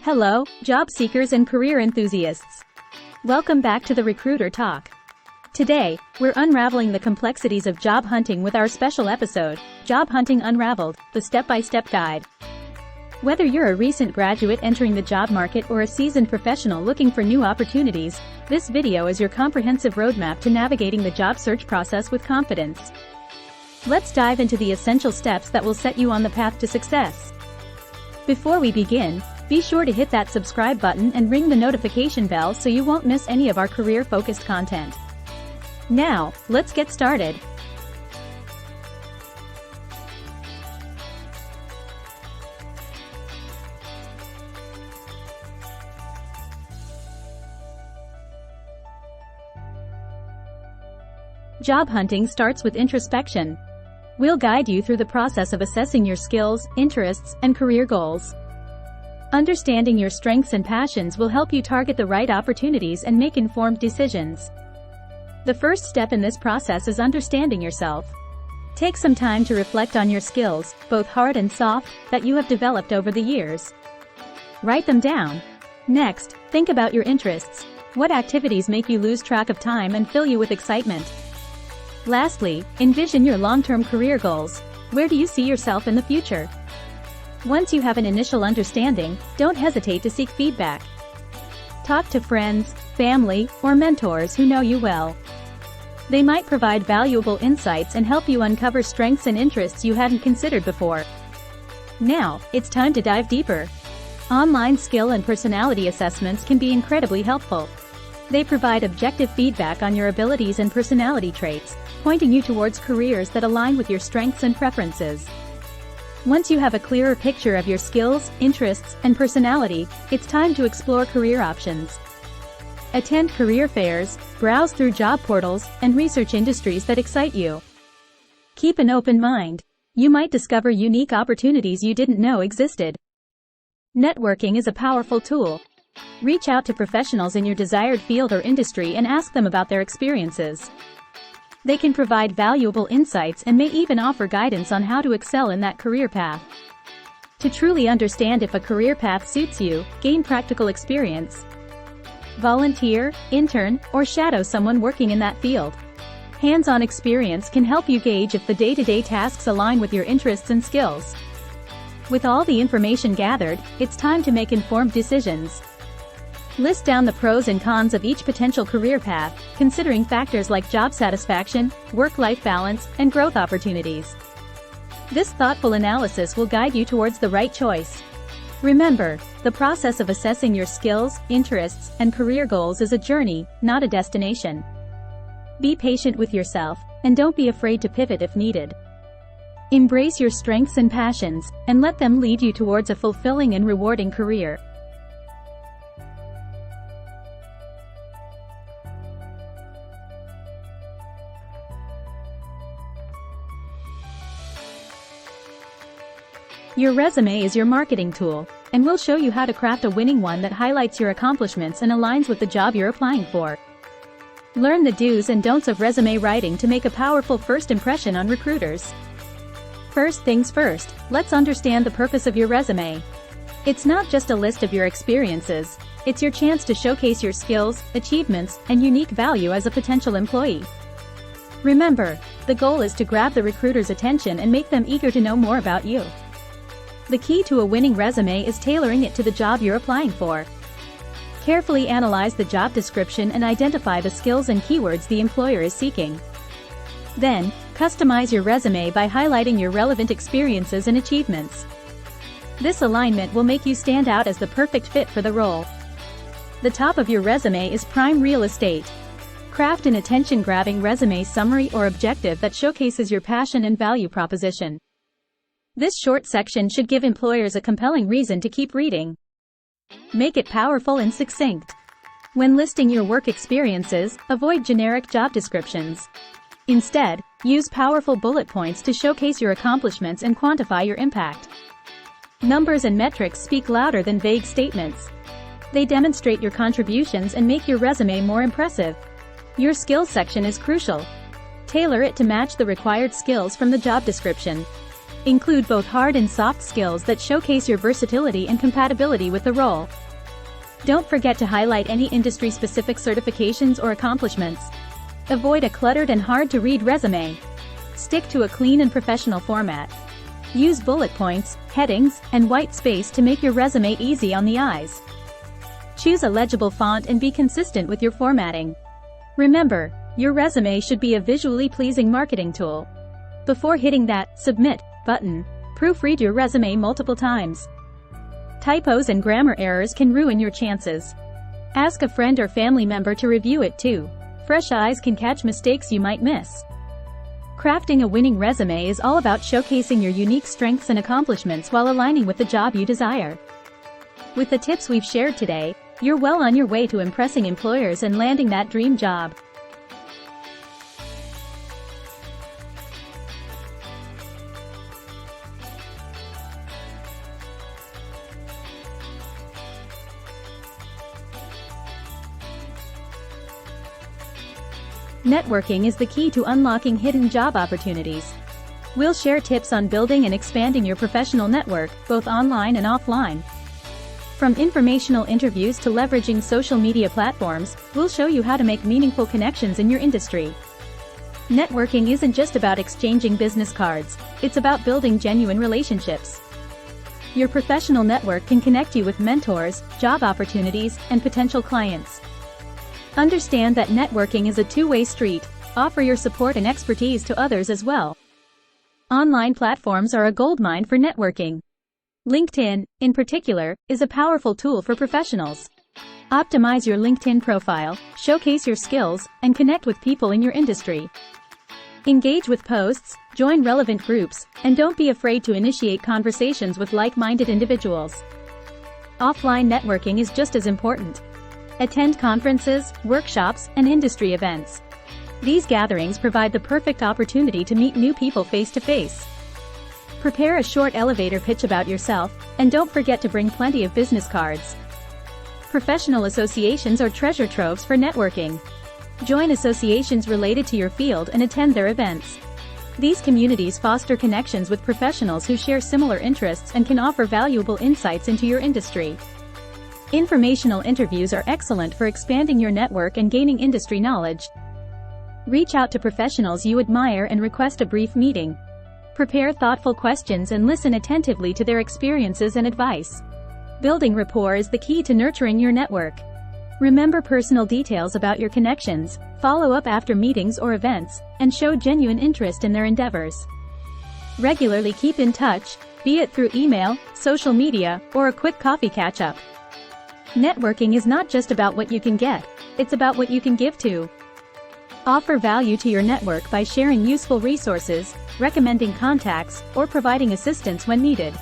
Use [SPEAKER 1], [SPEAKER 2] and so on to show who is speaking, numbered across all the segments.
[SPEAKER 1] Hello, job seekers and career enthusiasts. Welcome back to the Recruiter Talk. Today, we're unraveling the complexities of job hunting with our special episode, Job Hunting Unraveled, the step-by-step guide. Whether you're a recent graduate entering the job market or a seasoned professional looking for new opportunities, this video is your comprehensive roadmap to navigating the job search process with confidence. Let's dive into the essential steps that will set you on the path to success. Before we begin, be sure to hit that subscribe button and ring the notification bell so you won't miss any of our career-focused content. Now, let's get started. Job hunting starts with introspection. We'll guide you through the process of assessing your skills, interests, and career goals. Understanding your strengths and passions will help you target the right opportunities and make informed decisions. The first step in this process is understanding yourself. Take some time to reflect on your skills, both hard and soft, that you have developed over the years. Write them down. Next, think about your interests. What activities make you lose track of time and fill you with excitement? Lastly, envision your long-term career goals. Where do you see yourself in the future? Once you have an initial understanding, don't hesitate to seek feedback. Talk to friends, family, or mentors who know you well. They might provide valuable insights and help you uncover strengths and interests you hadn't considered before. Now, it's time to dive deeper. Online skill and personality assessments can be incredibly helpful. They provide objective feedback on your abilities and personality traits, pointing you towards careers that align with your strengths and preferences. Once you have a clearer picture of your skills, interests, and personality, it's time to explore career options. Attend career fairs, browse through job portals, and research industries that excite you. Keep an open mind. You might discover unique opportunities you didn't know existed. Networking is a powerful tool. Reach out to professionals in your desired field or industry and ask them about their experiences. They can provide valuable insights and may even offer guidance on how to excel in that career path. To truly understand if a career path suits you, gain practical experience. Volunteer, intern, or shadow someone working in that field. Hands-on experience can help you gauge if the day-to-day tasks align with your interests and skills. With all the information gathered, it's time to make informed decisions. List down the pros and cons of each potential career path, considering factors like job satisfaction, work-life balance, and growth opportunities. This thoughtful analysis will guide you towards the right choice. Remember, the process of assessing your skills, interests, and career goals is a journey, not a destination. Be patient with yourself, and don't be afraid to pivot if needed. Embrace your strengths and passions, and let them lead you towards a fulfilling and rewarding career. Your resume is your marketing tool, and we'll show you how to craft a winning one that highlights your accomplishments and aligns with the job you're applying for. Learn the do's and don'ts of resume writing to make a powerful first impression on recruiters. First things first, let's understand the purpose of your resume. It's not just a list of your experiences, it's your chance to showcase your skills, achievements, and unique value as a potential employee. Remember, the goal is to grab the recruiter's attention and make them eager to know more about you. The key to a winning resume is tailoring it to the job you're applying for. Carefully analyze the job description and identify the skills and keywords the employer is seeking. Then, customize your resume by highlighting your relevant experiences and achievements. This alignment will make you stand out as the perfect fit for the role. The top of your resume is prime real estate. Craft an attention-grabbing resume summary or objective that showcases your passion and value proposition. This short section should give employers a compelling reason to keep reading. Make it powerful and succinct. When listing your work experiences, avoid generic job descriptions. Instead, use powerful bullet points to showcase your accomplishments and quantify your impact. Numbers and metrics speak louder than vague statements. They demonstrate your contributions and make your resume more impressive. Your skills section is crucial. Tailor it to match the required skills from the job description. Include both hard and soft skills that showcase your versatility and compatibility with the role. Don't forget to highlight any industry-specific certifications or accomplishments. Avoid a cluttered and hard-to-read resume. Stick to a clean and professional format. Use bullet points, headings, and white space to make your resume easy on the eyes. Choose a legible font and be consistent with your formatting. Remember, your resume should be a visually pleasing marketing tool. Before hitting that "Submit" button, proofread your resume multiple times. Typos and grammar errors can ruin your chances. Ask a friend or family member to review it too. Fresh eyes can catch mistakes you might miss. Crafting a winning resume is all about showcasing your unique strengths and accomplishments while aligning with the job you desire. With the tips we've shared today, you're well on your way to impressing employers and landing that dream job. Networking is the key to unlocking hidden job opportunities. We'll share tips on building and expanding your professional network, both online and offline. From informational interviews to leveraging social media platforms, we'll show you how to make meaningful connections in your industry. Networking isn't just about exchanging business cards, it's about building genuine relationships. Your professional network can connect you with mentors, job opportunities, and potential clients. Understand that networking is a two-way street. Offer your support and expertise to others as well. Online platforms are a goldmine for networking. LinkedIn, in particular, is a powerful tool for professionals. Optimize your LinkedIn profile, showcase your skills, and connect with people in your industry. Engage with posts, join relevant groups, and don't be afraid to initiate conversations with like-minded individuals. Offline networking is just as important. Attend conferences, workshops, and industry events. These gatherings provide the perfect opportunity to meet new people face-to-face. Prepare a short elevator pitch about yourself, and don't forget to bring plenty of business cards. Professional associations are treasure troves for networking. Join associations related to your field and attend their events. These communities foster connections with professionals who share similar interests and can offer valuable insights into your industry. Informational interviews are excellent for expanding your network and gaining industry knowledge. Reach out to professionals you admire and request a brief meeting. Prepare thoughtful questions and listen attentively to their experiences and advice. Building rapport is the key to nurturing your network. Remember personal details about your connections, follow up after meetings or events, and show genuine interest in their endeavors. Regularly keep in touch, be it through email, social media, or a quick coffee catch-up. Networking is not just about what you can get, it's about what you can give to. Offer value to your network by sharing useful resources, recommending contacts, or providing assistance when needed.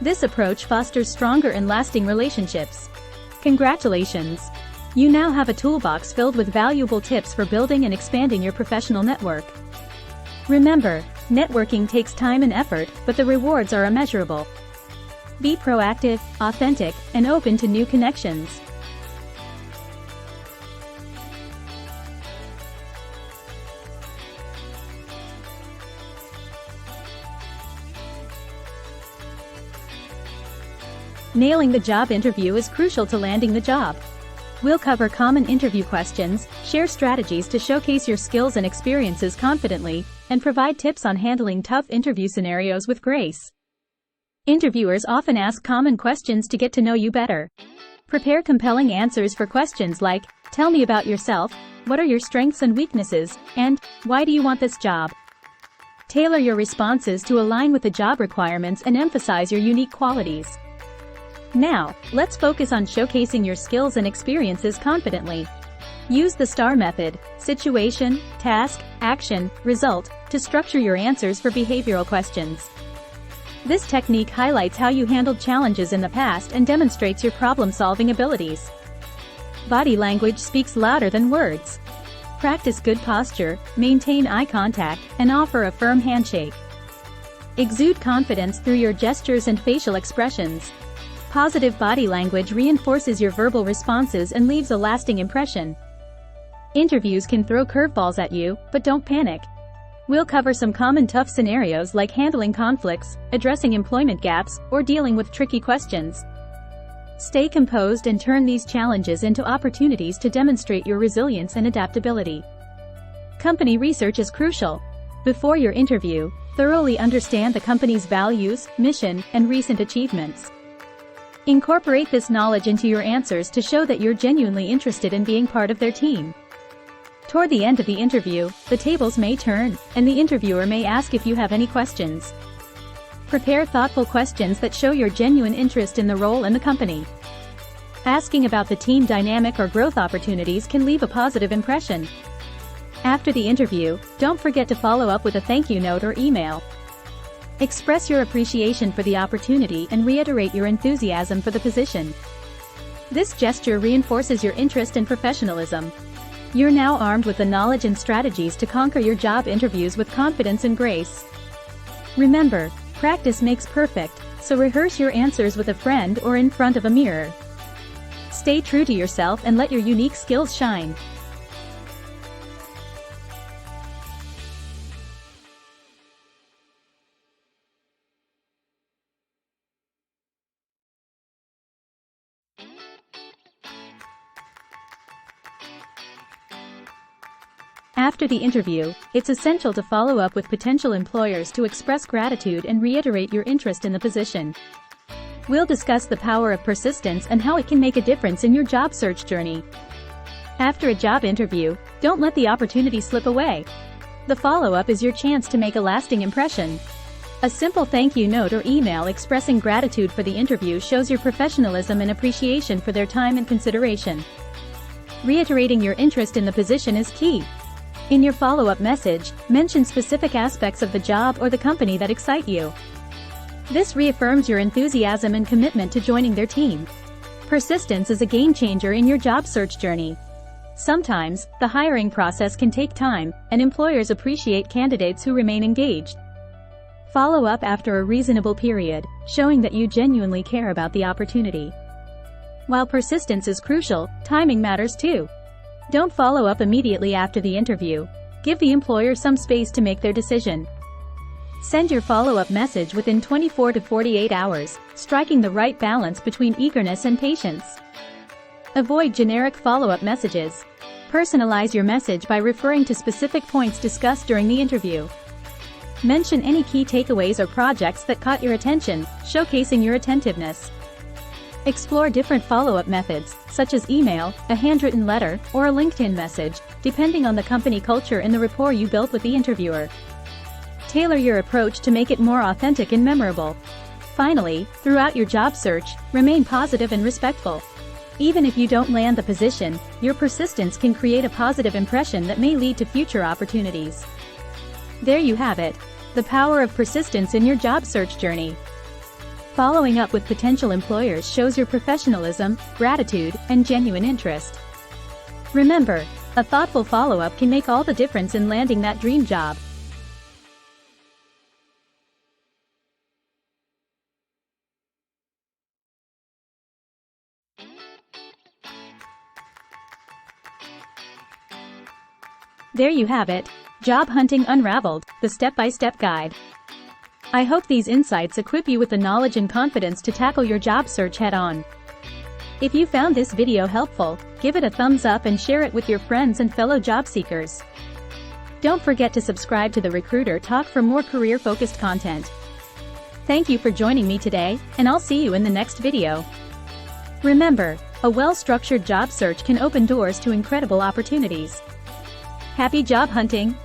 [SPEAKER 1] This approach fosters stronger and lasting relationships. Congratulations! You now have a toolbox filled with valuable tips for building and expanding your professional network. Remember, networking takes time and effort, but the rewards are immeasurable. Be proactive, authentic, and open to new connections. Nailing the job interview is crucial to landing the job. We'll cover common interview questions, share strategies to showcase your skills and experiences confidently, and provide tips on handling tough interview scenarios with grace. Interviewers often ask common questions to get to know you better. Prepare compelling answers for questions like, "Tell me about yourself," "What are your strengths and weaknesses," and "Why do you want this job?" Tailor your responses to align with the job requirements and emphasize your unique qualities. Now, let's focus on showcasing your skills and experiences confidently. Use the STAR method, situation, task, action, result, to structure your answers for behavioral questions. This technique highlights how you handled challenges in the past and demonstrates your problem-solving abilities. Body language speaks louder than words. Practice good posture, maintain eye contact, and offer a firm handshake. Exude confidence through your gestures and facial expressions. Positive body language reinforces your verbal responses and leaves a lasting impression. Interviews can throw curveballs at you, but don't panic. We'll cover some common tough scenarios like handling conflicts, addressing employment gaps, or dealing with tricky questions. Stay composed and turn these challenges into opportunities to demonstrate your resilience and adaptability. Company research is crucial. Before your interview, thoroughly understand the company's values, mission, and recent achievements. Incorporate this knowledge into your answers to show that you're genuinely interested in being part of their team. Toward the end of the interview, the tables may turn, and the interviewer may ask if you have any questions. Prepare thoughtful questions that show your genuine interest in the role and the company. Asking about the team dynamic or growth opportunities can leave a positive impression. After the interview, don't forget to follow up with a thank you note or email. Express your appreciation for the opportunity and reiterate your enthusiasm for the position. This gesture reinforces your interest and professionalism. You're now armed with the knowledge and strategies to conquer your job interviews with confidence and grace. Remember, practice makes perfect, so rehearse your answers with a friend or in front of a mirror. Stay true to yourself and let your unique skills shine. After the interview, it's essential to follow up with potential employers to express gratitude and reiterate your interest in the position. We'll discuss the power of persistence and how it can make a difference in your job search journey. After a job interview, don't let the opportunity slip away. The follow-up is your chance to make a lasting impression. A simple thank you note or email expressing gratitude for the interview shows your professionalism and appreciation for their time and consideration. Reiterating your interest in the position is key. In your follow-up message, mention specific aspects of the job or the company that excite you. This reaffirms your enthusiasm and commitment to joining their team. Persistence is a game changer in your job search journey. Sometimes, the hiring process can take time, and employers appreciate candidates who remain engaged. Follow up after a reasonable period, showing that you genuinely care about the opportunity. While persistence is crucial, timing matters too. Don't follow up immediately after the interview. Give the employer some space to make their decision. Send your follow-up message within 24 to 48 hours, striking the right balance between eagerness and patience. Avoid generic follow-up messages. Personalize your message by referring to specific points discussed during the interview. Mention any key takeaways or projects that caught your attention, showcasing your attentiveness. Explore different follow-up methods, such as email, a handwritten letter, or a LinkedIn message, depending on the company culture and the rapport you built with the interviewer. Tailor your approach to make it more authentic and memorable. Finally, throughout your job search, remain positive and respectful. Even if you don't land the position, your persistence can create a positive impression that may lead to future opportunities. There you have it. The power of persistence in your job search journey. Following up with potential employers shows your professionalism, gratitude, and genuine interest. Remember, a thoughtful follow-up can make all the difference in landing that dream job. There you have it. Job Hunting Unraveled, the step-by-step guide. I hope these insights equip you with the knowledge and confidence to tackle your job search head-on. If you found this video helpful, give it a thumbs up and share it with your friends and fellow job seekers. Don't forget to subscribe to the Recruiter Talk for more career-focused content. Thank you for joining me today, and I'll see you in the next video. Remember, a well-structured job search can open doors to incredible opportunities. Happy job hunting!